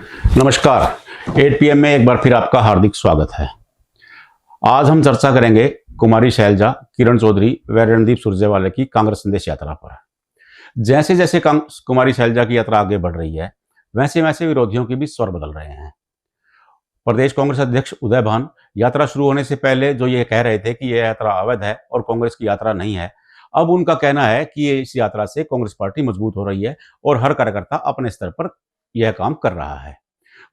नमस्कार। 8 PM में एक बार फिर आपका हार्दिक स्वागत है। आज हम चर्चा करेंगे कुमारी शैलजा, किरण चौधरी व रणदीप सुरजेवाला की कांग्रेस संदेश यात्रा पर। जैसे जैसे कुमारी शैलजा की यात्रा आगे बढ़ रही है, वैसे वैसे विरोधियों के भी स्वर बदल रहे हैं। प्रदेश कांग्रेस अध्यक्ष उदय भान यात्रा शुरू होने से पहले जो ये कह रहे थे कि यह यात्रा अवैध है और कांग्रेस की यात्रा नहीं है, अब उनका कहना है कि इस यात्रा से कांग्रेस पार्टी मजबूत हो रही है और हर कार्यकर्ता अपने स्तर पर यह काम कर रहा है।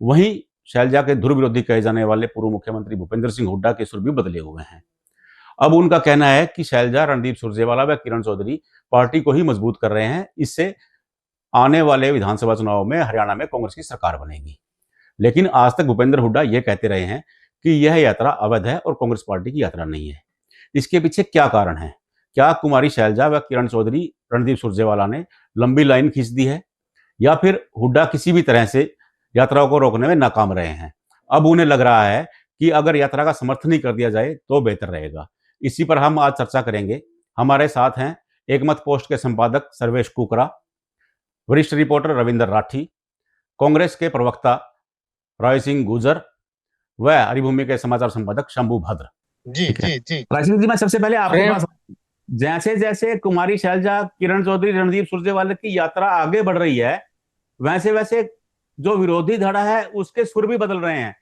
वहीं शैलजा के ध्रुव विरोधी कहे जाने वाले पूर्व मुख्यमंत्री भूपेंद्र सिंह हुड्डा के सुर भी बदले हुए हैं। अब उनका कहना है कि शैलजा, रणदीप सुरजेवाला व किरण चौधरी पार्टी को ही मजबूत कर रहे हैं। इससे आने वाले विधानसभा चुनाव में हरियाणा में कांग्रेस की सरकार बनेगी। लेकिन आज तक भूपेंद्र हुड्डा ये कहते रहे हैं कि यह यात्रा अवैध है और कांग्रेस पार्टी की यात्रा नहीं है। इसके पीछे क्या कारण है? क्या कुमारी शैलजा व किरण चौधरी, रणदीप सुरजेवाला ने लंबी लाइन खींच दी है, या फिर हुड्डा किसी भी तरह से यात्रा को रोकने में नाकाम रहे हैं? अब उन्हें लग रहा है कि अगर यात्रा का समर्थन ही कर दिया जाए तो बेहतर रहेगा। इसी पर हम आज चर्चा करेंगे। हमारे साथ हैं एकमत पोस्ट के संपादक सर्वेश कुकरा, वरिष्ठ रिपोर्टर रविंदर राठी, कांग्रेस के प्रवक्ता राय सिंह गुजर व हरिभूमि के समाचार संपादक शंभू भद्र। जी जी जी राय सिंह जी, मैं सबसे पहले आपके पास, जैसे जैसे कुमारी शैलजा, किरण चौधरी, रणदीप सुरजेवाला की यात्रा आगे बढ़ रही है, वैसे वैसे जो विरोधी धड़ा है उसके सुर भी बदल रहे हैं।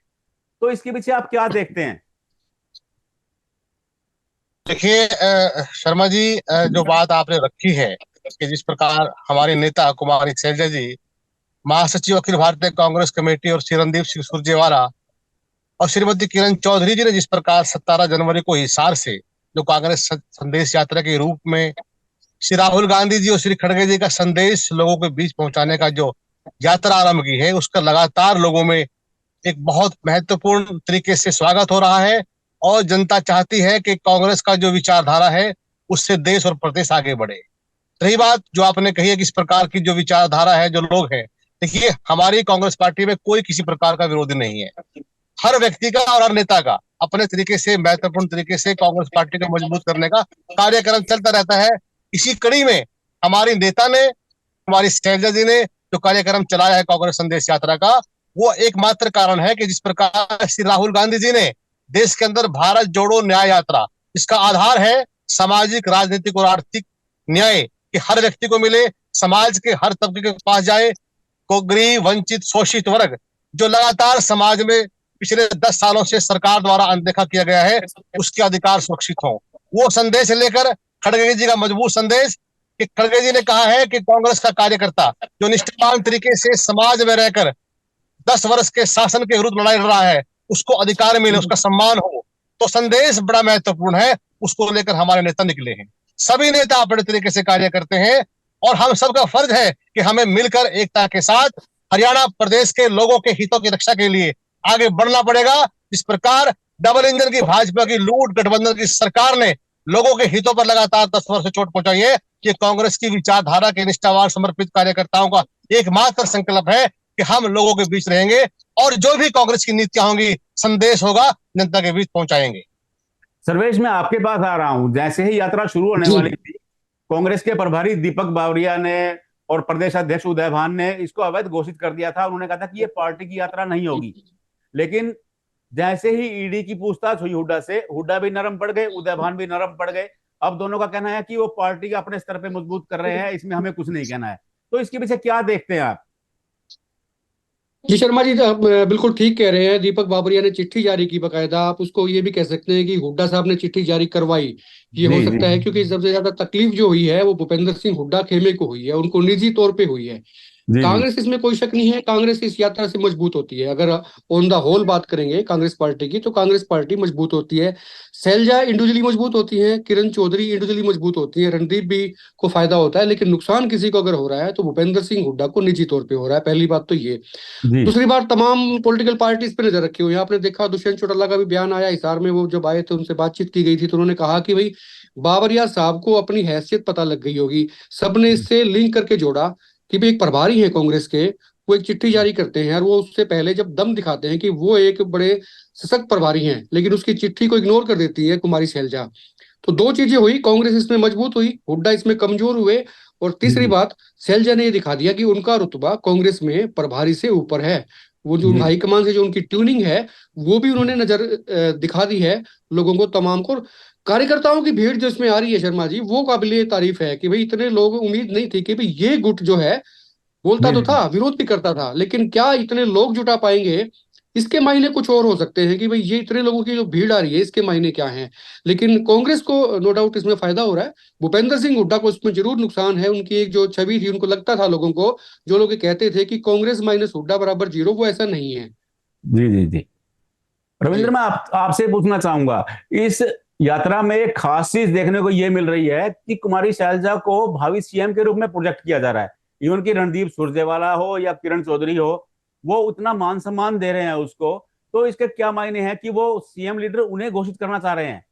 तो इसके पीछे आप क्या देखते हैं? देखिए शर्मा जी, जो बात आपने रखी है कि जिस प्रकार हमारे नेता कुमारी शैलजा जी, महासचिव अखिल भारतीय कांग्रेस कमेटी और श्री रणदीप सिंह सुरजेवाला और श्रीमती किरण चौधरी जी ने जिस प्रकार 17 जनवरी को हिसार से जो कांग्रेस संदेश यात्रा के रूप में श्री राहुल गांधी जी और श्री खड़गे जी का संदेश लोगों के बीच पहुंचाने का जो यात्रा आरंभ की है, उसका लगातार लोगों में एक बहुत महत्वपूर्ण तरीके से स्वागत हो रहा है। और जनता चाहती है कि कांग्रेस का जो विचारधारा है उससे देश और प्रदेश आगे बढ़े। रही बात जो आपने कही है कि इस प्रकार की जो विचारधारा है, जो लोग हैं, देखिए हमारी कांग्रेस पार्टी में कोई किसी प्रकार का विरोधी नहीं है। हर व्यक्ति का और हर नेता का अपने तरीके से, महत्वपूर्ण तरीके से कांग्रेस पार्टी को मजबूत करने का कार्यक्रम चलता रहता है। इसी कड़ी में हमारी नेता ने, हमारी शैलजा जी ने जो कार्यक्रम चलाया है कांग्रेस संदेश यात्रा का, वो एकमात्र कारण है कि जिस प्रकार श्री राहुल गांधी जी ने देश के अंदर भारत जोड़ो न्याय यात्रा, इसका आधार है सामाजिक, राजनीतिक और आर्थिक न्याय, कि हर व्यक्ति को मिले, समाज के हर तबके के पास जाए, को गरीब, वंचित, शोषित वर्ग जो लगातार समाज में पिछले 10 सालों से सरकार द्वारा अनदेखा किया गया है, उसके अधिकार सुरक्षित हो। वो संदेश लेकर खड़गे जी का मजबूत संदेश कि खड़गे जी ने कहा है कि कांग्रेस का कार्यकर्ता जो निष्ठावान तरीके से समाज में रहकर 10 वर्ष के शासन के विरुद्ध लड़ाई लड़ रहा है, उसको अधिकार मिले, उसका सम्मान हो। तो संदेश बड़ा महत्वपूर्ण है, उसको लेकर हमारे नेता निकले हैं। सभी नेता अपने तरीके से कार्य करते हैं और हम सबका फर्ज है कि हमें मिलकर एकता के साथ हरियाणा प्रदेश के लोगों के हितों की रक्षा के लिए आगे बढ़ना पड़ेगा। इस प्रकार डबल इंजन की भाजपा की लूट गठबंधन की सरकार ने लोगों के हितों पर लगातार 10 वर्ष से चोट पहुंचाई है। कि कांग्रेस की विचारधारा के निष्ठावान समर्पित कार्यकर्ताओं का एकमात्र संकल्प है कि हम लोगों के बीच रहेंगे और जो भी कांग्रेस की नीतियां होंगी, संदेश होगा, जनता के बीच पहुंचाएंगे। सर्वेश, मैं आपके पास आ रहा हूं। जैसे ही यात्रा शुरू होने वाली थी, कांग्रेस के प्रभारी दीपक बावरिया ने और प्रदेश अध्यक्ष उदय भान ने इसको अवैध घोषित कर दिया था। उन्होंने कहा था कि ये पार्टी की यात्रा नहीं होगी। लेकिन जैसे ही ईडी की पूछताछ हुई हुड्डा से, हुड्डा भी नरम पड़ गए, उदय भान भी नरम पड़ गए। अब दोनों का कहना है कि वो पार्टी का अपने स्तर पे मजबूत कर रहे हैं, इसमें हमें कुछ नहीं कहना है। तो इसके पीछे क्या देखते हैं आप? जी शर्मा जी, आप बिल्कुल ठीक कह रहे हैं। दीपक बाबरिया ने चिट्ठी जारी की, बकायदा आप उसको ये भी कह सकते हैं कि हुड्डा साहब ने चिट्ठी जारी करवाई। ये हो सकता है क्योंकि सबसे ज्यादा तकलीफ जो हुई है वो भूपेंद्र सिंह हुड्डा खेमे को हुई है, उनको निजी तौर पे हुई है। कांग्रेस, इसमें कोई शक नहीं है, कांग्रेस इस यात्रा से मजबूत होती है। अगर ऑन द होल बात करेंगे कांग्रेस पार्टी की, तो कांग्रेस पार्टी मजबूत होती है। शैलजा इंडिविजुअली मजबूत होती है, किरण चौधरी इंडिविजुअली मजबूत होती है, रणदीप भी को फायदा होता है। लेकिन नुकसान किसी को अगर हो रहा है तो भूपेंद्र सिंह हुड्डा को निजी तौर पर हो रहा है। पहली बात तो ये। दूसरी बात, तमाम पॉलिटिकल पार्टीज पे नजर रखी हुई है। आपने देखा दुष्यंत चौटाला का भी बयान आया हिसार में, वो जब आए थे उनसे बातचीत की गई थी, तो उन्होंने कहा कि भाई बाबरिया साहब को अपनी हैसियत पता लग गई होगी। सबने इससे लिंक करके जोड़ा कि भाई एक प्रभारी है कांग्रेस के, वो एक चिट्ठी जारी करते हैं और वो उससे पहले जब दम दिखाते हैं कि वो एक बड़े सशक्त प्रभारी हैं, लेकिन उसकी चिट्ठी को इग्नोर कर देती है कुमारी शैलजा। तो दो चीजें हुई, कांग्रेस इसमें मजबूत हुई, हुड्डा इसमें कमजोर हुए। और तीसरी बात, शैलजा ने ये दिखा दिया कि उनका रुतबा कांग्रेस में प्रभारी से ऊपर है। वो जो जी हाईकमान से जो उनकी ट्यूनिंग है वो भी उन्होंने नजर दिखा दी है लोगों को, तमाम को। कार्यकर्ताओं की भीड़ जो इसमें आ रही है शर्मा जी, वो काबिले तारीफ है कि भाई इतने लोग, उम्मीद नहीं थी कि भाई ये गुट जो है, बोलता जी तो जी था, विरोध भी करता था, लेकिन क्या इतने लोग जुटा पाएंगे, इसके मायने कुछ और हो सकते हैं कि भाई ये इतने लोगों की जो भीड़ आ रही है इसके मायने क्या हैं। लेकिन कांग्रेस को नो डाउट इसमें फायदा हो रहा है। भूपेंद्र सिंह हुड्डा को इसमें जरूर नुकसान है। उनकी एक जो छवि थी, उनको लगता था लोगों को, जो लोग ये कहते थे कि कांग्रेस माइनस हुड्डा बराबर जीरो, वो ऐसा नहीं है। जी जी जी। रविंद्र, जी मैं आपसे पूछना चाहूंगा, इस यात्रा में एक खास चीज देखने को यह मिल रही है कि कुमारी शैलजा को भावी सीएम के रूप में प्रोजेक्ट किया जा रहा है। इवन की रणदीप सुरजेवाला हो या किरण चौधरी हो, वो उतना मान सम्मान दे रहे हैं उसको। तो इसके क्या मायने हैं कि वो सीएम लीडर उन्हें घोषित करना चाह रहे हैं?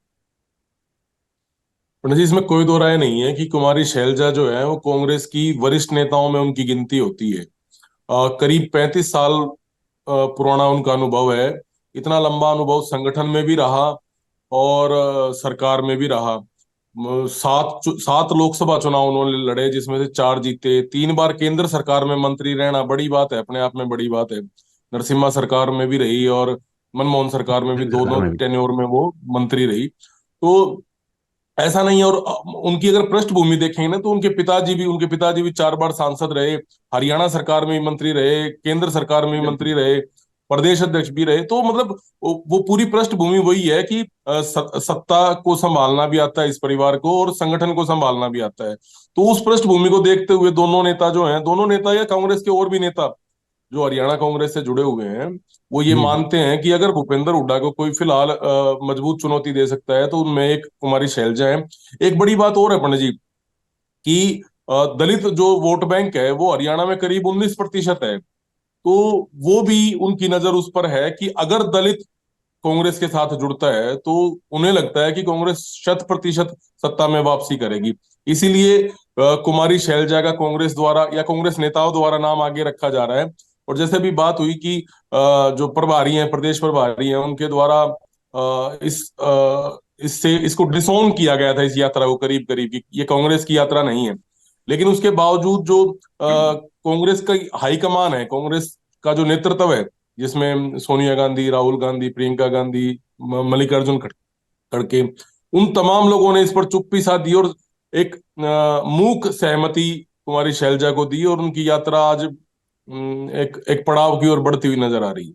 पंडित जी, इसमें कोई दो राय नहीं है कि कुमारी शैलजा जो है वो कांग्रेस की वरिष्ठ नेताओं में उनकी गिनती होती है। करीब 35 साल पुराना उनका अनुभव है। इतना लंबा अनुभव संगठन में भी रहा और सरकार में भी रहा। सात लोकसभा चुनाव उन्होंने लड़े, जिसमें से 4 जीते। 3 बार केंद्र सरकार में मंत्री रहना बड़ी बात है, अपने आप में बड़ी बात है। नरसिम्हा सरकार में भी रही और मनमोहन सरकार में भी, सरकार दोनों में भी। टेन्योर में वो मंत्री रही। तो ऐसा नहीं है। और उनकी अगर पृष्ठभूमि देखेंगे ना, तो उनके पिताजी भी 4 बार सांसद रहे, हरियाणा सरकार में भी मंत्री रहे, केंद्र सरकार में भी मंत्री रहे, प्रदेश अध्यक्ष भी रहे। तो मतलब वो पूरी पृष्ठभूमि वही है कि सत्ता को संभालना भी आता है इस परिवार को, और संगठन को संभालना भी आता है। तो उस पृष्ठभूमि को देखते हुए दोनों नेता जो हैं, दोनों नेता या कांग्रेस के और भी नेता जो हरियाणा कांग्रेस से जुड़े हुए हैं, वो ये जी जी मानते हैं कि अगर भूपेंद्र हुड्डा को कोई फिलहाल मजबूत चुनौती दे सकता है तो उनमें एक कुमारी शैलजा है। एक बड़ी बात और है पंडित जी, कि दलित जो वोट बैंक है वो हरियाणा में करीब 19% है। तो वो भी उनकी नजर उस पर है कि अगर दलित कांग्रेस के साथ जुड़ता है तो उन्हें लगता है कि कांग्रेस 100% सत्ता में वापसी करेगी। इसीलिए कुमारी शैलजा का कांग्रेस द्वारा या कांग्रेस नेताओं द्वारा नाम आगे रखा जा रहा है। और जैसे अभी बात हुई कि जो प्रभारी हैं, प्रदेश प्रभारी हैं, उनके द्वारा इससे इसको डिसोन किया गया था, इस यात्रा को करीब करीब कि ये कांग्रेस की यात्रा नहीं है। लेकिन उसके बावजूद जो कांग्रेस का हाईकमान है, कांग्रेस का जो नेतृत्व है, जिसमें सोनिया गांधी, राहुल गांधी, प्रियंका गांधी, मल्लिकार्जुन खड़गे, उन तमाम लोगों ने इस पर चुप्पी साध दी और एक मूक सहमति कुमारी शैलजा को दी, और उनकी यात्रा आज एक एक पड़ाव की ओर बढ़ती हुई नजर आ रही है।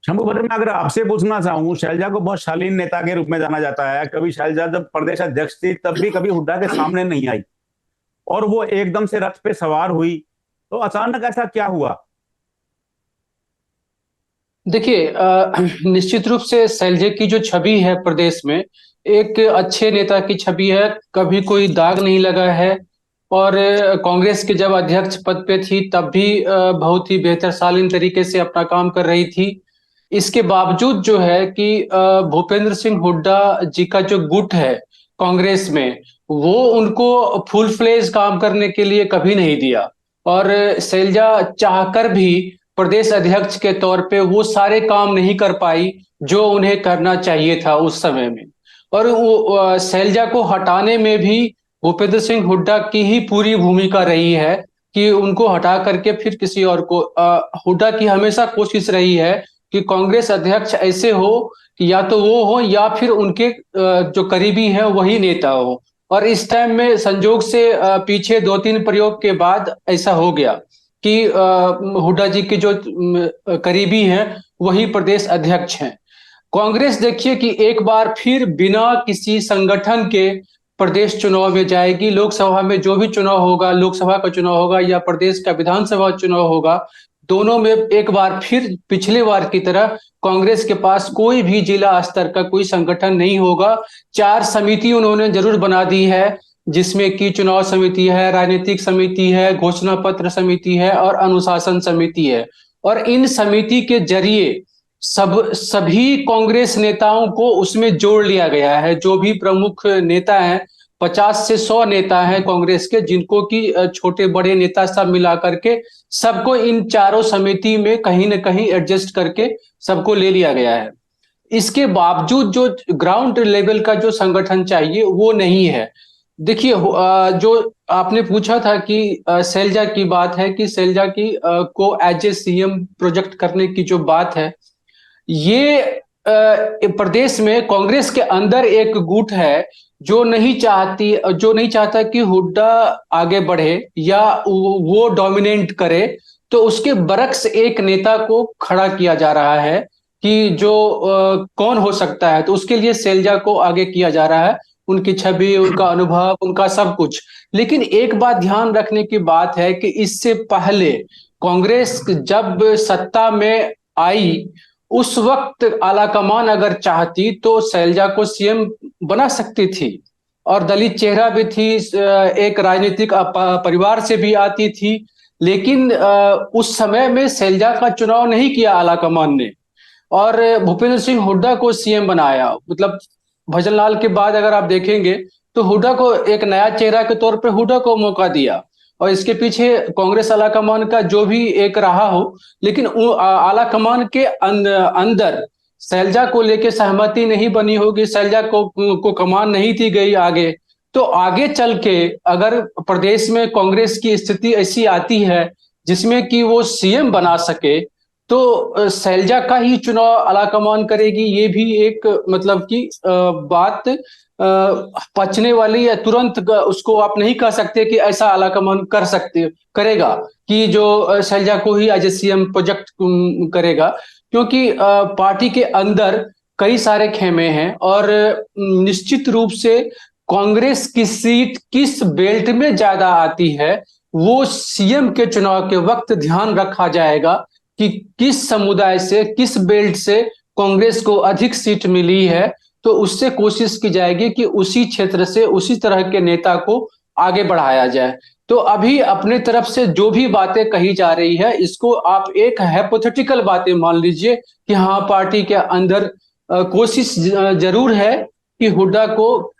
शंभू भट्ट, मैं अगर आपसे पूछना चाहूँ, शैलजा को बहुत शालीन नेता के रूप में जाना जाता है। कभी शैलजा जब प्रदेश अध्यक्ष थी तब भी कभी हुड्डा के सामने नहीं आई, और वो एकदम से रथ पे सवार हुई, तो अचानक ऐसा क्या हुआ? देखिए, निश्चित रूप से शैलजा की जो छवि है प्रदेश में, एक अच्छे नेता की छवि है, कभी कोई दाग नहीं लगा है। और कांग्रेस के जब अध्यक्ष पद पे थी तब भी बहुत ही बेहतर शालीन तरीके से अपना काम कर रही थी। इसके बावजूद जो है कि भूपेंद्र सिंह हुड्डा जी का जो गुट है कांग्रेस में, वो उनको फुल फ्लेज काम करने के लिए कभी नहीं दिया। और शैलजा चाहकर भी प्रदेश अध्यक्ष के तौर पे वो सारे काम नहीं कर पाई जो उन्हें करना चाहिए था उस समय में। और वो शैलजा को हटाने में भी भूपेंद्र सिंह हुड्डा की ही पूरी भूमिका रही है कि उनको हटा करके फिर किसी और को। हुड्डा की हमेशा कोशिश रही है कि कांग्रेस अध्यक्ष ऐसे हो कि या तो वो हो या फिर उनके जो करीबी है वही नेता हो। और इस टाइम में संजोग से पीछे 2-3 प्रयोग के बाद ऐसा हो गया कि हुड्डा जी के जो करीबी हैं वही प्रदेश अध्यक्ष हैं। कांग्रेस देखिए कि एक बार फिर बिना किसी संगठन के प्रदेश चुनाव में जाएगी। लोकसभा में जो भी चुनाव होगा, लोकसभा का चुनाव होगा या प्रदेश का विधानसभा चुनाव होगा, दोनों में एक बार फिर पिछले बार की तरह कांग्रेस के पास कोई भी जिला स्तर का कोई संगठन नहीं होगा। 4 समिति उन्होंने जरूर बना दी है, जिसमें कि चुनाव समिति है, राजनीतिक समिति है, घोषणा पत्र समिति है और अनुशासन समिति है। और इन समिति के जरिए सभी कांग्रेस नेताओं को उसमें जोड़ लिया गया है। जो भी प्रमुख नेता हैं, 50 से 100 नेता हैं कांग्रेस के, जिनको कि छोटे बड़े नेता सब मिला करके सबको इन चारों समिति में कहीं ना कहीं एडजस्ट करके सबको ले लिया गया है। इसके बावजूद जो ग्राउंड लेवल का जो संगठन चाहिए वो नहीं है। देखिए, जो आपने पूछा था कि शैलजा की बात है कि शैलजा की को एज ए सीएम प्रोजेक्ट करने की जो बात है, ये प्रदेश में कांग्रेस के अंदर एक गुट है जो नहीं चाहता कि हुड्डा आगे बढ़े या वो डोमिनेट करे। तो उसके बरक्स एक नेता को खड़ा किया जा रहा है कि जो कौन हो सकता है, तो उसके लिए शैलजा को आगे किया जा रहा है। उनकी छवि, उनका अनुभव, उनका सब कुछ। लेकिन एक बात ध्यान रखने की बात है कि इससे पहले कांग्रेस जब सत्ता में आई, उस वक्त आलाकमान अगर चाहती तो शैलजा को सीएम बना सकती थी, और दलित चेहरा भी थी, एक राजनीतिक परिवार से भी आती थी। लेकिन उस समय में शैलजा का चुनाव नहीं किया आलाकमान ने, और भूपेंद्र सिंह हुड्डा को सीएम बनाया। मतलब भजनलाल के बाद अगर आप देखेंगे तो हुड्डा को एक नया चेहरा के तौर पे हुड्डा को मौका दिया, और इसके पीछे कांग्रेस आलाकमान का जो भी एक रहा हो, लेकिन आलाकमान के अंदर शैलजा को लेके सहमति नहीं बनी होगी, शैलजा को कमान नहीं दी गई आगे। तो आगे चल के अगर प्रदेश में कांग्रेस की स्थिति ऐसी आती है जिसमें कि वो सीएम बना सके, तो शैलजा का ही चुनाव आलाकमान करेगी। ये भी एक मतलब कि बात पचने वाली या तुरंत उसको आप नहीं कह सकते कि ऐसा आलाकमान करेगा कि जो शैलजा को ही एज ए सीएम प्रोजेक्ट करेगा, क्योंकि पार्टी के अंदर कई सारे खेमे हैं, और निश्चित रूप से कांग्रेस की सीट किस बेल्ट में ज्यादा आती है वो सीएम के चुनाव के वक्त ध्यान रखा जाएगा कि किस समुदाय से, किस बेल्ट से कांग्रेस को अधिक सीट मिली है, तो उससे कोशिश की जाएगी कि उसी क्षेत्र से उसी तरह के नेता को आगे बढ़ाया जाए। तो अभी अपने तरफ से जो भी बातें कही जा रही है, इसको आप एक हाइपोथेटिकल बातें मान लीजिए कि हाँ, पार्टी के अंदर कोशिश जरूर है कि हुड्डा को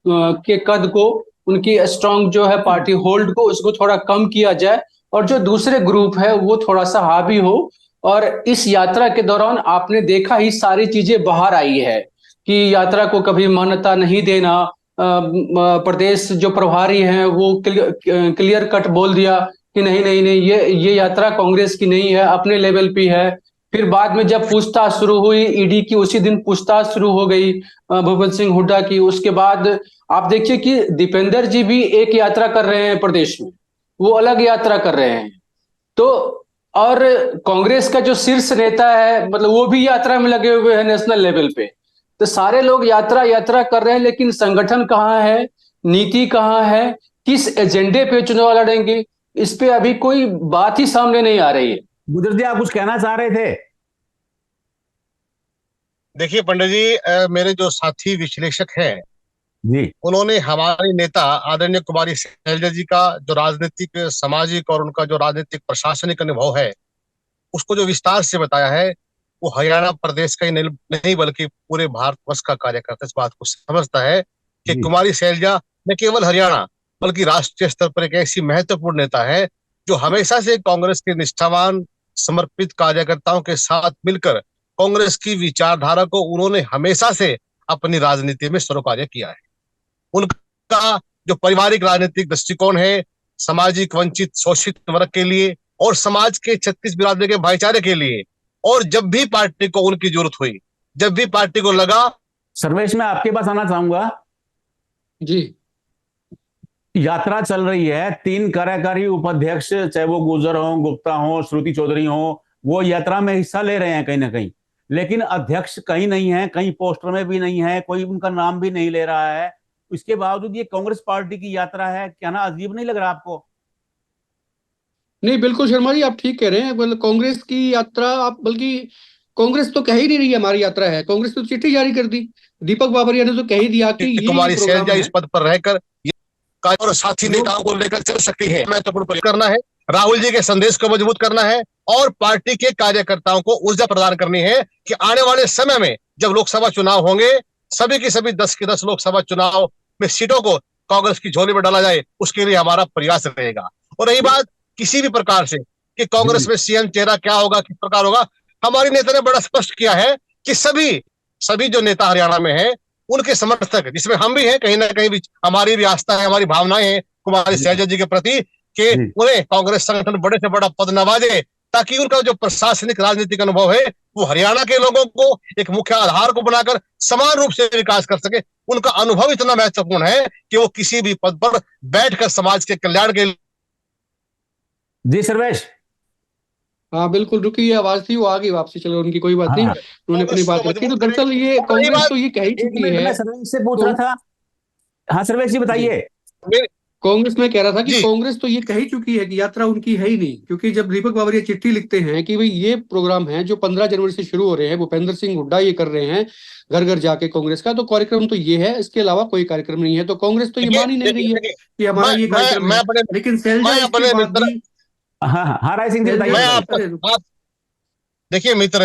के कद को, उनकी स्ट्रांग जो है पार्टी होल्ड को, उसको थोड़ा कम किया जाए, और जो दूसरे ग्रुप है वो थोड़ा सा हावी हो। और इस यात्रा के दौरान आपने देखा ही सारी चीजें बाहर आई है कि यात्रा को कभी मान्यता नहीं देना, प्रदेश जो प्रभारी हैं वो क्लियर कट बोल दिया कि नहीं नहीं नहीं, ये यात्रा कांग्रेस की नहीं है, अपने लेवल पे है। फिर बाद में जब पूछताछ शुरू हुई ईडी की, उसी दिन पूछताछ शुरू हो गई भूपेंद्र सिंह हुड्डा की। उसके बाद आप देखिए कि दीपेंद्र जी भी एक यात्रा कर रहे हैं प्रदेश में, वो अलग यात्रा कर रहे हैं। तो और कांग्रेस का जो शीर्ष नेता है, मतलब वो भी यात्रा में लगे हुए हैं नेशनल लेवल पे। तो सारे लोग यात्रा कर रहे हैं, लेकिन संगठन कहाँ है, नीति कहाँ है, किस एजेंडे पे चुनाव लड़ेंगे, इस पे अभी कोई बात ही सामने नहीं आ रही है। गुजर जी, आप कुछ कहना चाह रहे थे? देखिए पंडित जी, मेरे जो साथी विश्लेषक हैं जी उन्होंने हमारी नेता आदरणीय कुमारी शैलजा जी का जो राजनीतिक, सामाजिक और उनका जो राजनीतिक प्रशासनिक अनुभव है उसको जो विस्तार से बताया है, वो हरियाणा प्रदेश का ही नहीं बल्कि पूरे भारतवर्ष का कार्यकर्ता इस बात को समझता है कि जी कुमारी शैलजा न केवल हरियाणा बल्कि राष्ट्रीय स्तर पर एक ऐसी महत्वपूर्ण नेता है जो हमेशा से कांग्रेस के निष्ठावान समर्पित कार्यकर्ताओं के साथ मिलकर कांग्रेस की विचारधारा को उन्होंने हमेशा से अपनी राजनीति में सरोकार्य किया है। उनका जो पारिवारिक राजनीतिक दृष्टिकोण है, सामाजिक वंचित शोषित वर्ग के लिए और समाज के 36 बिरादरी के भाईचारे के लिए, और जब भी पार्टी को उनकी जरूरत हुई, जब भी पार्टी को लगा। सर्वेश, मैं आपके पास आना चाहूंगा जी। यात्रा चल रही है, 3 कार्यकारी उपाध्यक्ष, चाहे वो गुजर हो, गुप्ता हो, श्रुति चौधरी हो, वो यात्रा में हिस्सा ले रहे हैं कहीं ना कहीं, लेकिन अध्यक्ष कहीं नहीं है, कहीं पोस्टर में भी नहीं है, कोई उनका नाम भी नहीं ले रहा है। इसके बावजूद ये कांग्रेस पार्टी की यात्रा है, क्या ना अजीब नहीं लग रहा आपको? नहीं, बिल्कुल शर्मा जी, आप ठीक कह रहे हैं। मतलब कांग्रेस की यात्रा, आप बल्कि कांग्रेस तो कह ही नहीं रही है हमारी यात्रा है, कांग्रेस तो चिट्ठी जारी कर दी। दीपक बाबरिया ने तो कह ही दिया कि ये कुमारी प्रोग्राम शैलजा है। इस पद पर रहकर और साथी नेताओं को लेकर चल सकती है। महत्वपूर्ण करना है, राहुल जी के संदेश को मजबूत करना है और पार्टी के कार्यकर्ताओं को ऊर्जा प्रदान करनी है कि आने वाले समय में जब लोकसभा चुनाव होंगे, सभी की सभी 10 की 10 लोकसभा चुनाव में सीटों को कांग्रेस की झोली में डाला जाए, उसके लिए हमारा प्रयास रहेगा। और रही बात किसी भी प्रकार से कि कांग्रेस में सीएम चेहरा क्या होगा, किस प्रकार होगा, हमारी नेता ने बड़ा स्पष्ट किया है कि सभी जो नेता हरियाणा में हैं उनके समर्थक, जिसमें हम भी हैं, कहीं ना कहीं भी हमारी भी आस्था है, हमारी भावनाएं हैं कुमारी शैलजा जी के प्रति कि उन्हें कांग्रेस संगठन बड़े से बड़ा पद नवाजे, ताकि उनका जो प्रशासनिक राजनीतिक अनुभव है वो हरियाणा के लोगों को एक मुख्य आधार को बनाकर समान रूप से विकास कर सके। उनका अनुभव इतना महत्वपूर्ण है कि वो किसी भी पद पर बैठकर समाज के कल्याण के। जी सर्वेश। हाँ बिल्कुल, रुकी ये आवाज थी, वो आ गई वापसी, चलो उनकी कोई बात नहीं, उन्होंने अपनी बात रखी। तो दरअसल ये कांग्रेस तो ये कह ही चुकी है। मैं सर्वेश से पूछ रहा था। हाँ सर्वेश जी बताइए। कांग्रेस में कह रहा था कि कांग्रेस तो ये कह ही चुकी है कि यात्रा उनकी है ही नहीं, क्योंकि जब दीपक बाबरिया चिट्ठी लिखते हैं कि भाई ये प्रोग्राम है जो 15 जनवरी से शुरू हो रहे हैं, भूपेंद्र सिंह हुड्डा ये कर रहे हैं घर घर जाके कांग्रेस का, तो कार्यक्रम तो ये है, इसके अलावा कोई कार्यक्रम नहीं है। तो कांग्रेस तो ये मान ही नहीं रही है कि हमारा ये कार्यक्रम है। लेकिन शैलजा इसके बाद भी हाँ राय सिंह जी बताइए। देखिए मित्र,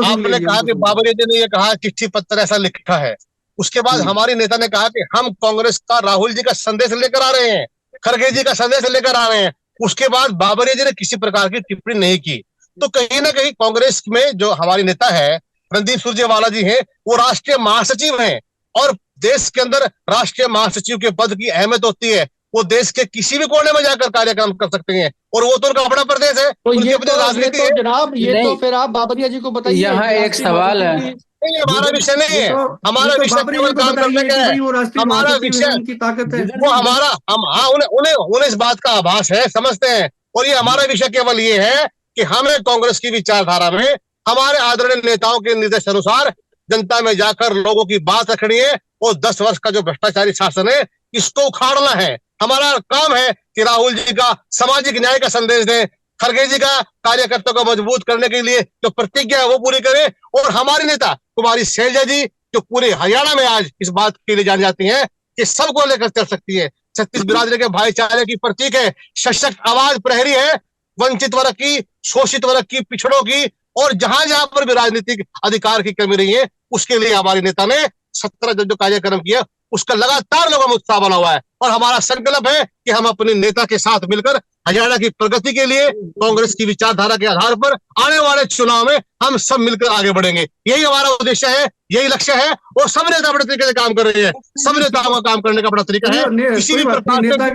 आपने कहा कि बाबरिया जी ने ये कहा, चिट्ठी पत्र ऐसा लिखा है, उसके बाद हमारी नेता ने कहा कि हम कांग्रेस का राहुल जी का संदेश लेकर आ रहे हैं, खड़गे जी का संदेश लेकर आ रहे हैं। उसके बाद बाबरिया जी ने किसी प्रकार की टिप्पणी नहीं की। तो कहीं ना कहीं कांग्रेस में जो हमारी नेता है रणदीप सुरजेवाला जी हैं, वो राष्ट्रीय महासचिव हैं, और देश के अंदर राष्ट्रीय महासचिव के पद की अहमियत होती है। वो देश के किसी भी कोने में जाकर कार्यक्रम कर सकते हैं, और वो तो उनका अपना प्रदेश है, तो उनकी ये अपनी तो राजनीति तो है। जनाब ये तो फिर आप बाबरिया जी को बताइए। यहाँ एक सवाल है। नहीं, हमारा विषय नहीं है, हमारा विषय केवल काम करने का है। हमारा विषय उनकी ताकत है वो हमारा हम हाँ उन्हें इस बात का आभास है, समझते हैं। और ये हमारा विषय केवल ये है कि हमें कांग्रेस की विचारधारा में हमारे आदरणीय नेताओं के निर्देश अनुसार जनता में जाकर लोगों की बात रखनी है, और 10 वर्ष का जो भ्रष्टाचारी शासन है इसको उखाड़ना है। हमारा काम है कि राहुल जी का सामाजिक न्याय का संदेश दें, खड़गे जी का कार्यकर्ताओं को मजबूत करने के लिए जो प्रतिज्ञा है वो पूरी करें, और हमारी नेता कुमारी शैलजा जी जो पूरे हरियाणा में आज इस बात के लिए जानी जाती हैं कि सबको लेकर चल सकती है, छत्तीस बिरादरी के भाईचारे की प्रतीक है, सशक्त आवाज प्रहरी है, वंचित वर्ग की, शोषित वर्ग की, पिछड़ों की, और जहां जहां पर भी राजनीतिक अधिकार की कमी रही है उसके लिए हमारी नेता ने 17 जो कार्यक्रम किया उसका लगातार लोगों में उत्साह बना हुआ है। और हमारा संकल्प है कि हम अपने नेता के साथ मिलकर हरियाणा की प्रगति के लिए कांग्रेस की विचारधारा के आधार पर आने वाले चुनाव में हम सब मिलकर आगे बढ़ेंगे। यही हमारा उद्देश्य है, यही लक्ष्य है, और सब नेता अपने तरीके से काम कर रहे हैं। सब नेताओं का काम करने का अपना तरीका है, किसी भी प्रकार नेता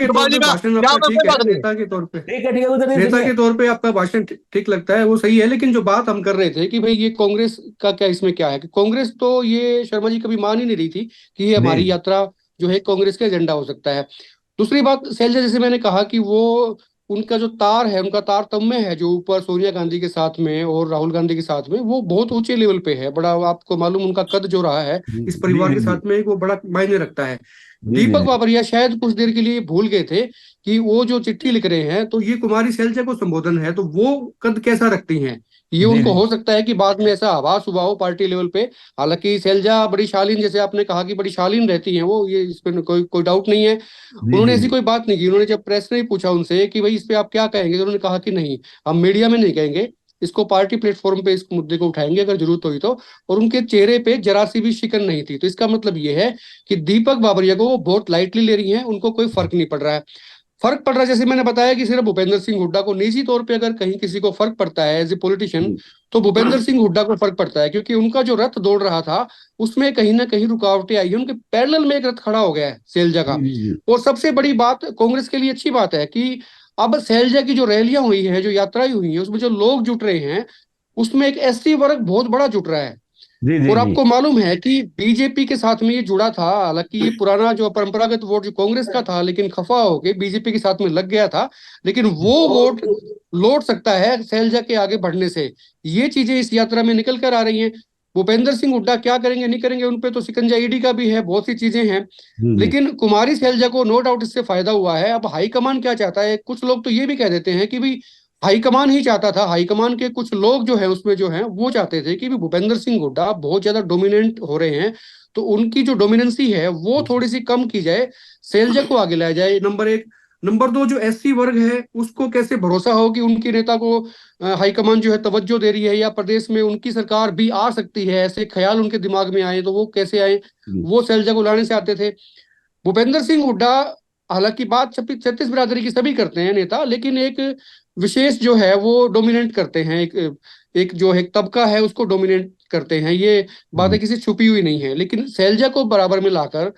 के तौर पे आपका भाषण ठीक लगता है, वो सही है। लेकिन जो बात हम कर रहे थे कि भाई ये कांग्रेस का क्या इसमें क्या है, कि कांग्रेस तो ये शर्मा जी कभी मान ही नहीं रही थी कि ये हमारी यात्रा जो है कांग्रेस का एजेंडा हो सकता है। दूसरी बात, शैलजा जैसे मैंने कहा कि वो उनका जो तार है, उनका तारतम्य है जो ऊपर सोनिया गांधी के साथ में और राहुल गांधी के साथ में, वो बहुत ऊंचे लेवल पे है। बड़ा आपको मालूम उनका कद जो रहा है इस परिवार के साथ में, वो बड़ा मायने रखता है। दीपक बाबरिया शायद कुछ देर के लिए भूल गए थे कि वो जो चिट्ठी लिख रहे हैं तो ये कुमारी शैलजा को संबोधन है, तो वो कद कैसा रखती हैं, ये उनको हो सकता है कि बाद में ऐसा आभास हुआ हो पार्टी लेवल पे। हालांकि शैलजा बड़ी शालीन, जैसे आपने कहा कि बड़ी शालीन रहती हैं वो, ये इस पर कोई डाउट नहीं है। उन्होंने ऐसी कोई बात नहीं की। उन्होंने जब प्रेस ने पूछा उनसे कि भाई इस पे आप क्या कहेंगे, तो उन्होंने कहा कि नहीं, हम मीडिया में नहीं कहेंगे, इसको पार्टी प्लेटफॉर्म पे इस मुद्दे को उठाएंगे अगर जरूरत हुई तो। और उनके चेहरे पे जरा सी भी शिकन नहीं थी। तो इसका मतलब ये है कि दीपक बाबरिया को वो बहुत लाइटली ले रही हैं, उनको कोई फर्क नहीं पड़ रहा है। फर्क पड़ रहा है, जैसे मैंने बताया कि सिर्फ भूपेंद्र सिंह हुड्डा को निजी तौर पे अगर कहीं किसी को फर्क पड़ता है एज ए पॉलिटिशियन, तो भूपेंद्र सिंह हुड्डा को फर्क पड़ता है, क्योंकि उनका जो रथ दौड़ रहा था उसमें कहीं ना कहीं रुकावटें आई है। उनके पैरेलल में एक रथ खड़ा हो गया है शैलजा का। और सबसे बड़ी बात कांग्रेस के लिए अच्छी बात है कि अब शैलजा की जो रैलियां हुई है, जो यात्राएं हुई है, उसमें जो लोग जुट रहे हैं उसमें एक एससी वर्ग बहुत बड़ा जुट रहा है। और आपको मालूम है कि बीजेपी के साथ में ये जुड़ा था, हालांकि ये पुराना जो परंपरागत वोट जो कांग्रेस का था, लेकिन खफा होके बीजेपी के साथ में लग गया था, लेकिन वो वोट लौट सकता है शैलजा के आगे बढ़ने से। ये चीजें इस यात्रा में निकल कर आ रही हैं। भूपेंद्र सिंह हुड्डा क्या करेंगे नहीं करेंगे, उनपे तो शिकंजा ईडी का भी है, बहुत सी चीजें हैं। लेकिन कुमारी शैलजा को नो डाउट इससे फायदा हुआ है। अब हाईकमान क्या चाहता है, कुछ लोग तो ये भी कह देते हैं कि भाई हाईकमान ही चाहता था, हाईकमान के कुछ लोग जो है उसमें जो है वो चाहते थे कि भूपेंद्र सिंह हुड्डा बहुत ज्यादा डोमिनेंट हो रहे हैं, तो उनकी जो डोमिनेंसी है वो थोड़ी सी कम की जाए, शैलजा को आगे लाया जाए, नंबर एक। नंबर दो, जो एससी वर्ग है उसको कैसे भरोसा हो कि उनकी नेता को हाईकमान जो है तवज्जो दे रही है, या प्रदेश में उनकी सरकार भी आ सकती है, ऐसे ख्याल उनके दिमाग में आए तो वो कैसे आए, वो शैलजा को लाने से आते थे। भूपेंद्र सिंह हुड्डा, हालांकि बात छत्तीस बिरादरी की सभी करते हैं नेता, लेकिन एक विशेष जो है वो डोमिनेट करते हैं, एक जो एक तबका है उसको डोमिनेट करते हैं। ये बातें किसी छुपी हुई नहीं है। लेकिन शैलजा को बराबर में लाकर,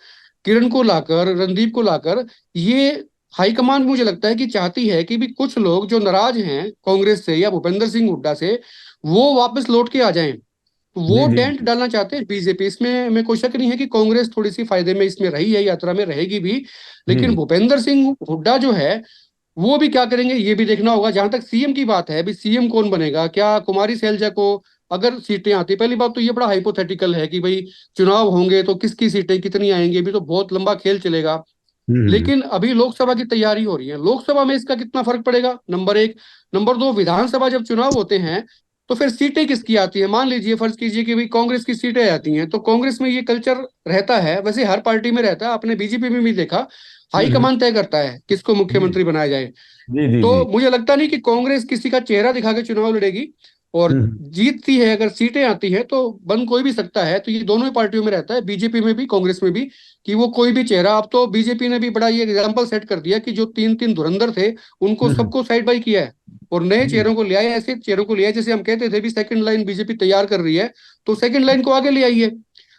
किरण को लाकर, रणदीप को लाकर, ये हाईकमान मुझे लगता है कि चाहती है कि भी कुछ लोग जो नाराज हैं कांग्रेस से या भूपेंद्र सिंह हुड्डा से, वो वापस लौट के आ जाएं। जी वो जी डेंट डालना चाहते हैं बीजेपी। इसमें कोई शक नहीं है कि कांग्रेस थोड़ी सी फायदे में इसमें रही है, यात्रा में रहेगी भी। लेकिन जी भूपेंद्र सिंह हुड्डा जो है वो भी क्या करेंगे ये भी देखना होगा। जहां तक सीएम की बात है, अभी सीएम कौन बनेगा, क्या कुमारी सैलजा को अगर सीटें आती, पहली बात तो ये बड़ा हाइपोथेटिकल है कि भाई चुनाव होंगे तो किसकी सीटें कितनी आएंगी, अभी तो बहुत लंबा खेल चलेगा। हम्म लेकिन अभी लोकसभा की तैयारी हो रही है, लोकसभा में इसका कितना फर्क पड़ेगा, नंबर एक। नंबर दो, विधानसभा जब चुनाव होते हैं तो फिर सीटें किसकी आती है। मान लीजिए फर्ज कीजिए कि भाई कांग्रेस की सीटें आती हैं, तो कांग्रेस में ये कल्चर रहता है, वैसे हर पार्टी में रहता है, आपने बीजेपी में भी देखा, हम्म, हाईकमान तय करता है किसको जी मुख्यमंत्री बनाया जाए। जी जी तो जी मुझे लगता नहीं कि कांग्रेस किसी का चेहरा दिखा के चुनाव लड़ेगी। और हम्म जीतती है, अगर सीटें आती है तो बन कोई भी सकता है। तो ये दोनों ही पार्टियों में रहता है, बीजेपी में भी कांग्रेस में भी, कि वो कोई भी चेहरा। अब तो बीजेपी ने भी बड़ा ये एग्जाम्पल सेट कर दिया कि जो तीन तीन धुरंधर थे उनको हम्म, सबको साइड बाई किया है और नए जी चेहरों को ले आए। ऐसे चेहरों को ले आए, जैसे हम कहते थे भी सेकंड लाइन बीजेपी तैयार कर रही है, तो सेकंड लाइन को आगे ले आई है।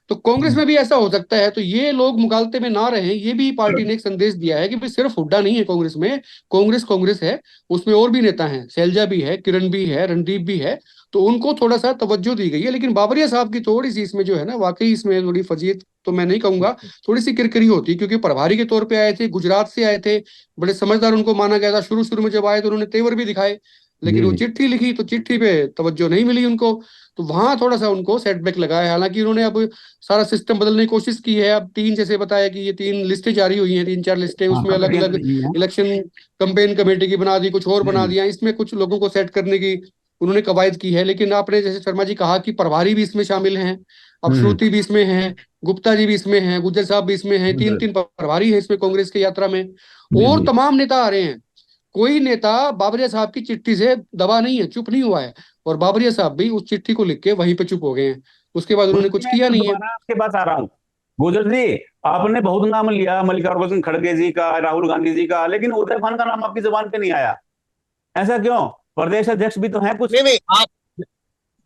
तो कांग्रेस हम्म, में भी ऐसा हो सकता है। तो ये लोग मुगालते में ना रहे, ये भी पार्टी ने एक संदेश दिया है कि भाई सिर्फ हुड्डा नहीं है कांग्रेस में, कांग्रेस कांग्रेस है, उसमें और भी नेता हैं, शैलजा भी है, किरण भी है, रणदीप भी है। तो उनको थोड़ा सा तवज्जो दी गई है। लेकिन बाबरिया साहब की थोड़ी सी इसमें जो है ना, वाकई इसमें थोड़ी फजीयत तो मैं नहीं कहूंगा, थोड़ी सी किरकिरी होती, क्योंकि प्रभारी के तौर पे आए थे, गुजरात से आए थे, बड़े समझदार उनको माना गया था। शुरू शुरू में जब आए तो उन्होंने तेवर भी दिखाए, जी लेकिन वो जी चिट्ठी लिखी तो चिट्ठी पे तवज्जो नहीं मिली उनको। तो वहां थोड़ा सा उनको सेटबैक लगा है। हालांकि उन्होंने अब सारा सिस्टम बदलने की कोशिश की है। अब तीन, जैसे बताया कि ये तीन लिस्टें जारी हुई हैं, तीन चार लिस्टें, हाँ उसमें अलग कमेटियां अलग बनी हैं इलेक्शन कंपेन कमेटी की बना दी, कुछ और बना जी दिया। इसमें कुछ लोगों को सेट करने की उन्होंने कवायद की है। लेकिन आपने जैसे शर्मा जी कहा कि प्रभारी भी इसमें शामिल हैं, अब हम्म श्रुति भी इसमें है, गुप्ता जी भी इसमें हैं, गुज्जर साहब भी इसमें हैं, तीन बिल्कुल तीन प्रभारी हैं इसमें कांग्रेस की यात्रा में। जी और जी तमाम नेता आ रहे हैं। कोई नेता बाबरिया साहब की चिट्ठी से दबा नहीं है, चुप नहीं हुआ है। और बाबरिया साहब भी उस चिट्ठी को लिख के वहीं पे चुप हो गए हैं, उसके बाद उन्होंने गुजर कुछ मैं किया फिर नहीं है। दोबारा आपके पास आ रहा हूँ। गुजर जी, आपने बहुत नाम लिया मल्लिकार्जुन खड़गे जी का, राहुल गांधी जी का, लेकिन उदय खान का नाम आपकी जुबान पे नहीं आया। ऐसा क्यों? प्रदेश अध्यक्ष भी तो हैं कुछ। नहीं नहीं, आप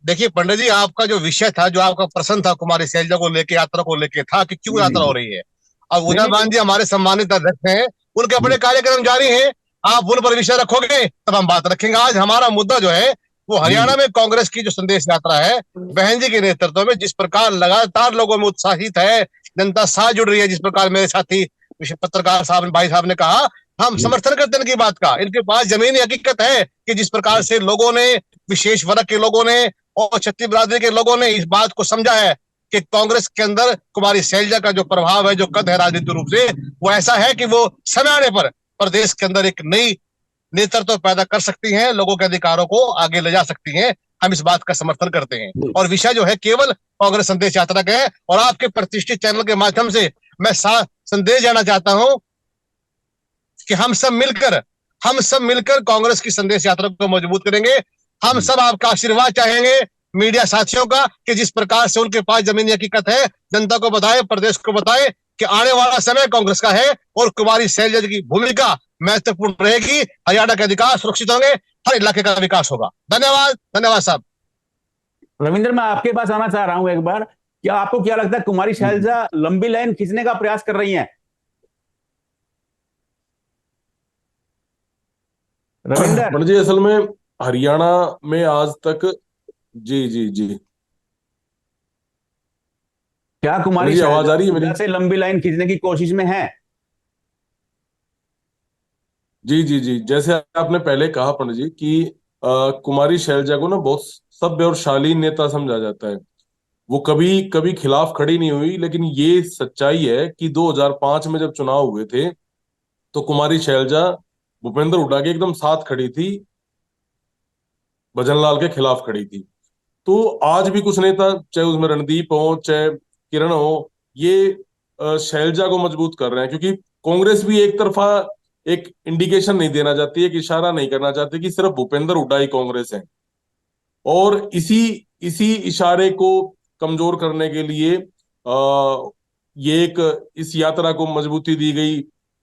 देखिए पंडित जी, आपका जो विषय था, जो आपका प्रश्न था कुमारी सैलजा को लेके, यात्रा को लेके था कि क्यों जी जी यात्रा हो जी रही है। अब नहीं नहीं उदयभान जी हमारे सम्मानित अध्यक्ष हैं, उनके जी अपने कार्यक्रम जारी हैं। आप उन पर विषय रखोगे तब हम बात रखेंगे। आज हमारा मुद्दा जो है वो जी हरियाणा जी में कांग्रेस की जो संदेश यात्रा है, बहन जी के नेतृत्व में, जिस प्रकार लगातार लोगों में उत्साहित है, जनता साथ जुड़ रही है, जिस प्रकार मेरे साथी पत्रकार साहब भाई साहब ने कहा, हम जी समर्थन करते हैं इनकी बात का। इनके पास जमीनी हकीकत है कि जिस प्रकार से लोगों ने, विशेष वर्ग के लोगों ने और क्षत्रिय बिरादरी के लोगों ने इस बात को समझा है कि कांग्रेस के अंदर कुमारी सैलजा का जो प्रभाव है, जो कद है राजनीतिक रूप से, वो ऐसा है कि वो समय आने पर प्रदेश के अंदर एक नई नेतृत्व पैदा कर सकती हैं, लोगों के अधिकारों को आगे ले जा सकती हैं। हम इस बात का समर्थन करते हैं। जी और विषय जो है केवल कांग्रेस संदेश यात्रा का है। और आपके प्रतिष्ठित चैनल के माध्यम से मैं संदेश जाना चाहता हूं कि हम सब मिलकर कांग्रेस की संदेश यात्रा को मजबूत करेंगे। हम जी सब आपका आशीर्वाद चाहेंगे, मीडिया साथियों का, कि जिस प्रकार से उनके पास जमीनी हकीकत है, जनता को बताए, प्रदेश को बताए कि आने वाला समय कांग्रेस का है और कुमारी सैलजा की भूमिका महत्वपूर्ण रहेगी। हरियाणा के अधिकार सुरक्षित होंगे, हर इलाके का विकास होगा। धन्यवाद, धन्यवाद साहब। रविंद्र, मैं आपके पास आना चाह रहा हूं एक बार। क्या आपको क्या लगता है कुमारी शैलजा लंबी लाइन खींचने का प्रयास कर रही हैं? रविंद्र, पंडित जी, असल में हरियाणा में आज तक, जी जी जी, क्या पंडित कुमारी जी आवाज शैलजा आ रही है मेरी? खुदा से लंबी लाइन खींचने की कोशिश में है? जी जी जी, जैसे आपने पहले कहा पंडित जी कि कुमारी शैलजा को ना बहुत सभ्य और शालीन नेता समझा जाता है। वो कभी कभी खिलाफ खड़ी नहीं हुई, लेकिन ये सच्चाई है कि 2005 में जब चुनाव हुए थे तो कुमारी शैलजा भूपेंद्र हुड्डा के एकदम साथ खड़ी थी, भजनलाल के खिलाफ खड़ी थी। तो आज भी कुछ नेता, चाहे उसमें रणदीप हो चाहे किरण हो, ये शैलजा को मजबूत कर रहे हैं, क्योंकि कांग्रेस भी एक तरफा एक इंडिकेशन नहीं देना चाहती, एक इशारा नहीं करना चाहती कि सिर्फ भूपेंद्र हुड्डा ही कांग्रेस है। और इसी इसी इशारे को कमजोर करने के लिए ये एक इस यात्रा को मजबूती दी गई,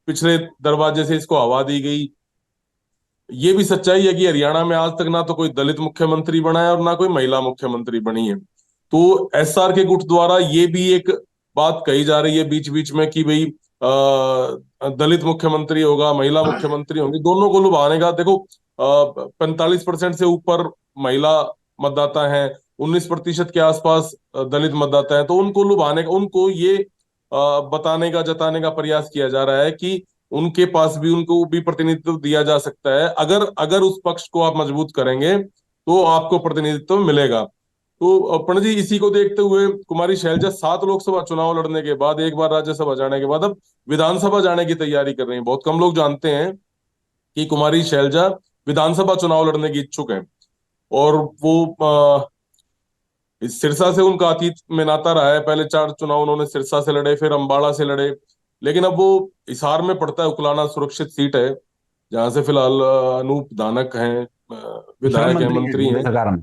पिछले दरवाजे से इसको हवा दी गई। ये भी सच्चाई है कि हरियाणा में आज तक ना तो कोई दलित मुख्यमंत्री बना है और ना कोई महिला मुख्यमंत्री बनी है। तो एसआर के गुट द्वारा ये भी एक बात कही जा रही है बीच बीच में कि भाई दलित मुख्यमंत्री होगा, महिला मुख्यमंत्री होंगी, दोनों को लुभाने का। देखो 45% से ऊपर महिला मतदाता हैं, 19% के आसपास दलित मतदाता हैं, तो उनको लुभाने का, उनको ये बताने का, जताने का प्रयास किया जा रहा है कि उनके पास भी, उनको भी प्रतिनिधित्व दिया जा सकता है। अगर अगर उस पक्ष को आप मजबूत करेंगे तो आपको प्रतिनिधित्व मिलेगा। तो पंडित जी, इसी को देखते हुए कुमारी शैलजा 7 लोकसभा चुनाव लड़ने के बाद, एक बार राज्यसभा जाने के बाद, अब विधानसभा जाने की तैयारी कर रही हैं। बहुत कम लोग जानते हैं कि कुमारी शैलजा विधानसभा चुनाव लड़ने की इच्छुक हैं। और वो इस सिरसा से उनका अतीत में नाता रहा है। पहले 4 चुनाव उन्होंने सिरसा से लड़े, फिर अम्बाड़ा से लड़े, लेकिन अब वो हिसार में पड़ता है। उकलाना सुरक्षित सीट है, जहां से फिलहाल अनूप धानक हैं, विधायक हैं, मंत्री हैं। सरकार में।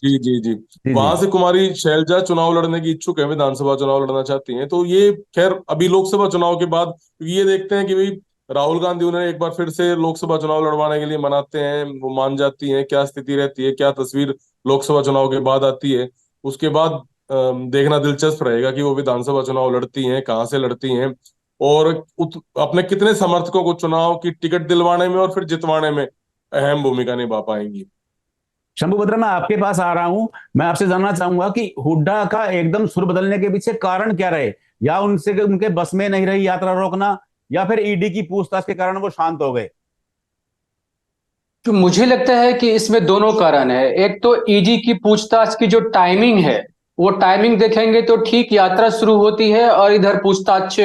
जी जी जी। जी वहां जी। से कुमारी शैलजा चुनाव लड़ने की इच्छुक है, विधानसभा चुनाव लड़ना चाहती हैं। तो ये खैर अभी लोकसभा चुनाव के बाद, क्योंकि ये देखते हैं कि भाई राहुल गांधी उन्हें एक बार फिर से लोकसभा चुनाव लड़वाने के लिए मनाते हैं, वो मान जाती हैं, क्या स्थिति रहती है, क्या तस्वीर लोकसभा चुनाव के बाद आती है, उसके बाद देखना दिलचस्प रहेगा कि वो विधानसभा चुनाव लड़ती हैं, कहाँ से लड़ती हैं, और अपने कितने समर्थकों को चुनाव की टिकट दिलवाने में और फिर जितवाने में अहम भूमिका निभा पाएंगी। शंभू बत्रा, मैं आपके पास आ रहा हूं। मैं आपसे जानना चाहूंगा कि हुड्डा का एकदम सुर बदलने के पीछे कारण क्या रहे? या उनसे उनके बस में नहीं रही यात्रा रोकना, या फिर ईडी की पूछताछ के कारण वो शांत हो गए? तो मुझे लगता है कि इसमें दोनों कारण है। एक तो ईडी की पूछताछ की जो टाइमिंग है, वो टाइमिंग देखेंगे तो ठीक यात्रा शुरू होती है और इधर पूछताछ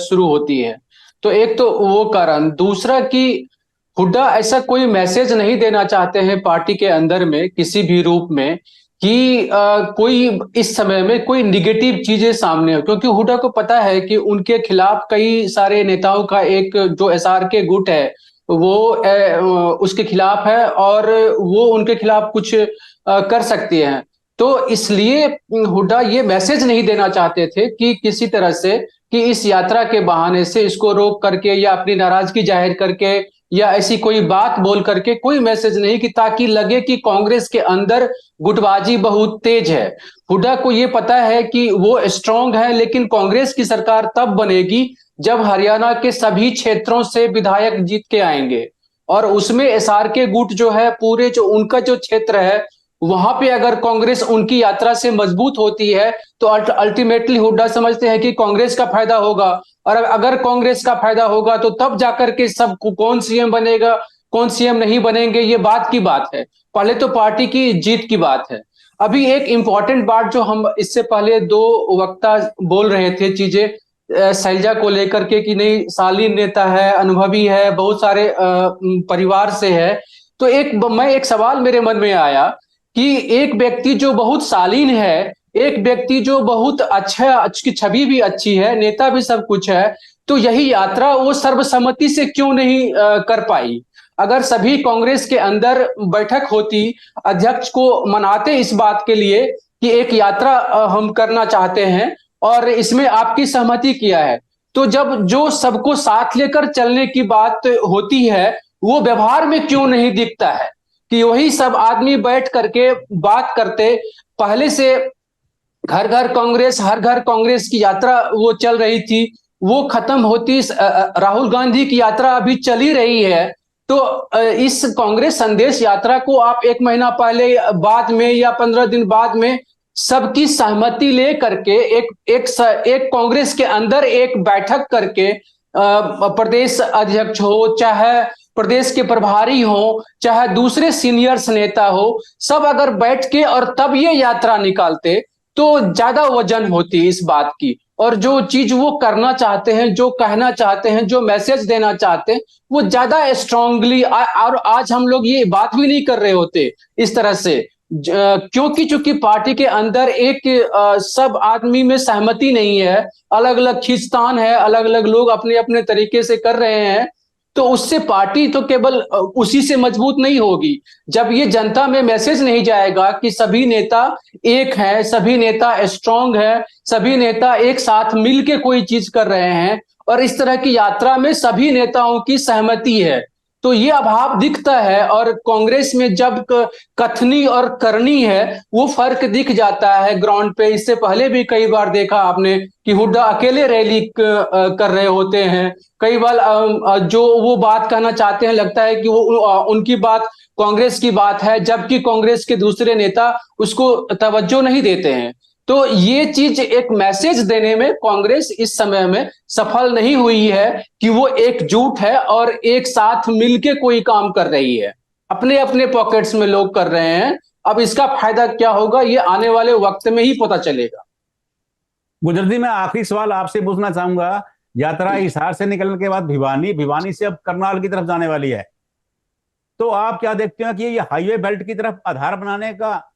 शुरू होती है। तो एक तो वो कारण। दूसरा कि हुड्डा ऐसा कोई मैसेज नहीं देना चाहते हैं पार्टी के अंदर में किसी भी रूप में कि कोई इस समय में कोई निगेटिव चीजें सामने हो, क्योंकि हुड्डा को पता है कि उनके खिलाफ कई सारे नेताओं का एक जो एसआरके गुट है वो उसके खिलाफ है और वो उनके खिलाफ कुछ कर सकती हैं। तो इसलिए हुड्डा ये मैसेज नहीं देना चाहते थे कि किसी तरह से कि इस यात्रा के बहाने से इसको रोक करके या अपनी नाराजगी जाहिर करके या ऐसी कोई बात बोल करके कोई मैसेज नहीं, कि ताकि लगे कि कांग्रेस के अंदर गुटबाजी बहुत तेज है। हुड्डा को ये पता है कि वो स्ट्रांग है, लेकिन कांग्रेस की सरकार तब बनेगी जब हरियाणा के सभी क्षेत्रों से विधायक जीत के आएंगे, और उसमें एसआरके गुट जो है, पूरे जो उनका जो क्षेत्र है, वहां पे अगर कांग्रेस उनकी यात्रा से मजबूत होती है तो अल्टीमेटली हुड्डा समझते हैं कि कांग्रेस का फायदा होगा। और अगर कांग्रेस का फायदा होगा तो तब जाकर के सब कौन सीएम बनेगा, कौन सीएम नहीं बनेंगे, ये बात की बात है। पहले तो पार्टी की जीत की बात है। अभी एक इंपॉर्टेंट बात जो हम इससे पहले 2 वक्ता बोल रहे थे चीजें शैलजा को लेकर के कि नहीं शालीन नेता है, अनुभवी है, बहुत सारे परिवार से है। तो एक सवाल मेरे मन में आया कि एक व्यक्ति जो बहुत शालीन है, एक व्यक्ति जो बहुत अच्छा, उसकी छवि भी अच्छी है, नेता भी सब कुछ है, तो यही यात्रा वो सर्वसम्मति से क्यों नहीं कर पाई? अगर सभी कांग्रेस के अंदर बैठक होती, अध्यक्ष को मनाते इस बात के लिए कि एक यात्रा हम करना चाहते हैं और इसमें आपकी सहमति किया है, तो जब जो सबको साथ लेकर चलने की बात होती है, वो व्यवहार में क्यों नहीं दिखता है? कि वही सब आदमी बैठ करके बात करते। पहले से घर घर कांग्रेस, हर घर कांग्रेस की यात्रा वो चल रही थी, वो खत्म होती, राहुल गांधी की यात्रा अभी चली रही है। तो इस कांग्रेस संदेश यात्रा को आप 1 महीना पहले, बाद में, या 15 दिन बाद में सबकी सहमति ले करके एक कांग्रेस के अंदर एक बैठक करके, प्रदेश अध्यक्ष हो, चाहे प्रदेश के प्रभारी हो, चाहे दूसरे सीनियर्स नेता हो, सब अगर बैठ के और तब ये यात्रा निकालते तो ज्यादा वजन होती इस बात की। और जो चीज वो करना चाहते हैं, जो कहना चाहते हैं, जो मैसेज देना चाहते हैं, वो ज्यादा स्ट्रांगली, और आज हम लोग ये बात भी नहीं कर रहे होते इस तरह से, क्योंकि चूंकि पार्टी के अंदर एक सब आदमी में सहमति नहीं है, अलग अलग खींचतान है, अलग अलग लोग अपने अपने तरीके से कर रहे हैं, तो उससे पार्टी तो केवल उसी से मजबूत नहीं होगी। जब ये जनता में मैसेज नहीं जाएगा कि सभी नेता एक हैं, सभी नेता स्ट्रांग है, सभी नेता एक साथ मिलके कोई चीज कर रहे हैं, और इस तरह की यात्रा में सभी नेताओं की सहमति है, तो ये अभाव दिखता है। और कांग्रेस में जब कथनी और करनी है वो फर्क दिख जाता है ग्राउंड पे। इससे पहले भी कई बार देखा आपने कि हुड्डा अकेले रैली कर रहे होते हैं। कई बार जो वो बात कहना चाहते हैं लगता है कि वो उनकी बात कांग्रेस की बात है, जबकि कांग्रेस के दूसरे नेता उसको तवज्जो नहीं देते हैं। तो ये चीज एक मैसेज देने में कांग्रेस इस समय में सफल नहीं हुई है कि वो एकजुट है और एक साथ मिलके कोई काम कर रही है। अपने अपने पॉकेट्स में लोग कर रहे हैं। अब इसका फायदा क्या होगा ये आने वाले वक्त में ही पता चलेगा। गुजर जी, मैं आखिरी सवाल आपसे पूछना चाहूंगा। यात्रा हिसार से निकलने के बाद भिवानी से अब करनाल की तरफ जाने वाली है, तो आप क्या देखते हैं कि ये हाईवे बेल्ट की तरफ आधार बनाने का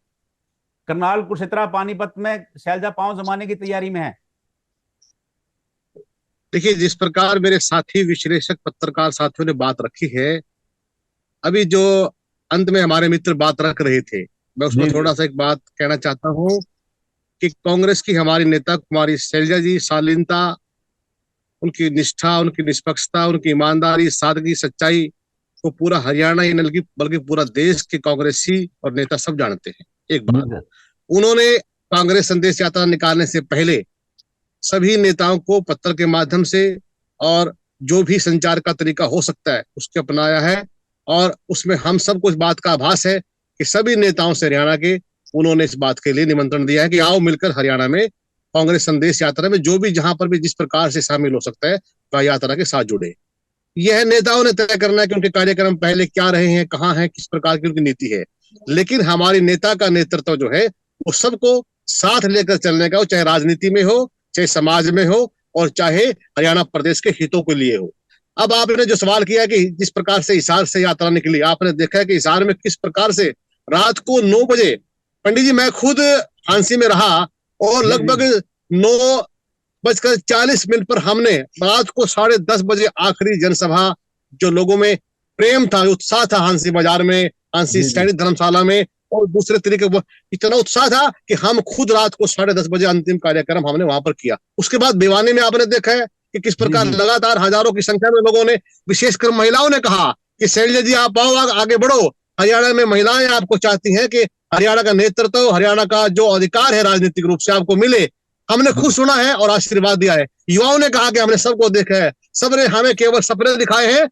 करनाल, कुरुक्षेत्र, पानीपत में शैलजा पांव जमाने की तैयारी में है? देखिए, जिस प्रकार मेरे साथी विश्लेषक पत्रकार साथियों ने बात रखी है, अभी जो अंत में हमारे मित्र बात रख रहे थे, मैं उसमें थोड़ा सा एक बात कहना चाहता हूं कि कांग्रेस की हमारी नेता कुमारी शैलजा जी शालीनता, उनकी निष्ठा, उनकी निष्पक्षता, उनकी ईमानदारी, सादगी, सच्चाई को पूरा हरियाणा ही नहीं बल्कि पूरा देश के कांग्रेसी और नेता सब जानते हैं। एक बात, उन्होंने कांग्रेस संदेश यात्रा निकालने से पहले सभी नेताओं को पत्र के माध्यम से और जो भी संचार का तरीका हो सकता है उसके अपनाया है, और उसमें हम सबको इस बात का आभास है कि सभी नेताओं से हरियाणा के उन्होंने इस बात के लिए निमंत्रण दिया है कि आओ मिलकर हरियाणा में कांग्रेस संदेश यात्रा में जो भी जहां पर भी जिस प्रकार से शामिल हो सकता है वह यात्रा के साथ जुड़े। यह नेताओं ने तय करना है कि उनके कार्यक्रम पहले क्या रहे हैं, कहाँ हैं, किस प्रकार की उनकी नीति है। लेकिन हमारी नेता का नेतृत्व जो है वो सबको साथ लेकर चलने का हो, चाहे राजनीति में हो, चाहे समाज में हो, और चाहे हरियाणा प्रदेश के हितों के लिए हो। अब आपने जो सवाल किया कि जिस प्रकार से हिसार से यात्रा निकली, आपने देखा है कि हिसार में किस प्रकार से रात को 9 बजे, पंडित जी मैं खुद झांसी में रहा और लगभग 9:40 पर हमने रात को 10:30 बजे आखिरी जनसभा, जो लोगों में प्रेम था, उत्साह था हांसी बाजार में, हांसी सैनिक धर्मशाला में, और दूसरे तरीके इतना उत्साह था कि हम खुद रात को 10:30 बजे अंतिम कार्यक्रम हमने वहां पर किया। उसके बाद भिवानी में आपने देखा है कि किस प्रकार लगातार हजारों की संख्या में लोगों ने, विशेषकर महिलाओं ने कहा कि शैलजा जी आप आओ, आगे बढ़ो, हरियाणा में महिलाएं आपको चाहती हैं कि हरियाणा का नेतृत्व, हरियाणा का जो अधिकार है राजनीतिक रूप से आपको मिले। हमने खुद सुना है और आशीर्वाद दिया है। युवाओं ने कहा कि हमने सबको देखा है, सबने हमें केवल सपने दिखाए हैं।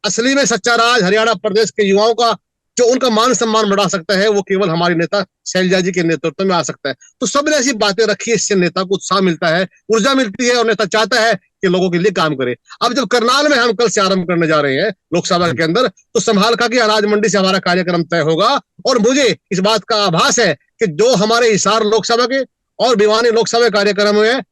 असली में सच्चा राज हरियाणा प्रदेश के युवाओं का, जो उनका मान सम्मान बढ़ा सकता है, वो केवल हमारी नेता शैलजा जी के नेतृत्व में आ सकता है। तो सबने ऐसी बातें रखी है, इससे नेता को उत्साह मिलता है, ऊर्जा मिलती है, और नेता चाहता है कि लोगों के लिए काम करे। अब जब करनाल में हम कल से आरंभ करने जा रहे हैं लोकसभा के अंदर, तो संभाल का कि अनाज मंडी से हमारा कार्यक्रम तय होगा। और मुझे इस बात का आभास है कि जो हमारे हिसार लोकसभा के और भिवानी लोकसभा कार्यक्रम में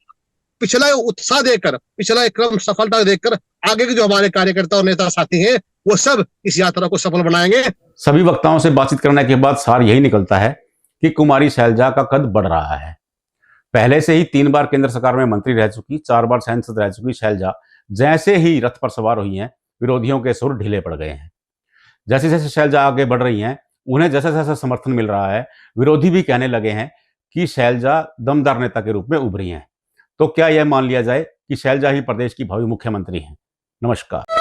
पिछला उत्साह देकर, पिछला एक क्रम सफलता देखकर, आगे के जो हमारे कार्यकर्ता और नेता साथी हैं वो सब इस यात्रा को सफल बनाएंगे। सभी वक्ताओं से बातचीत करने के बाद सार यही निकलता है कि कुमारी शैलजा का कद बढ़ रहा है। पहले से ही 3 बार केंद्र सरकार में मंत्री रह चुकी, 4 बार सांसद रह चुकी शैलजा जैसे ही रथ पर सवार हुई हैं, विरोधियों के सुर ढीले पड़ गए हैं। जैसे जैसे शैलजा आगे बढ़ रही हैं, उन्हें जैसा जैसा समर्थन मिल रहा है, विरोधी भी कहने लगे हैं कि शैलजा दमदार नेता के रूप में उभरी हैं। तो क्या यह मान लिया जाए कि शैलजा ही प्रदेश की भावी मुख्यमंत्री हैं? नमस्कार।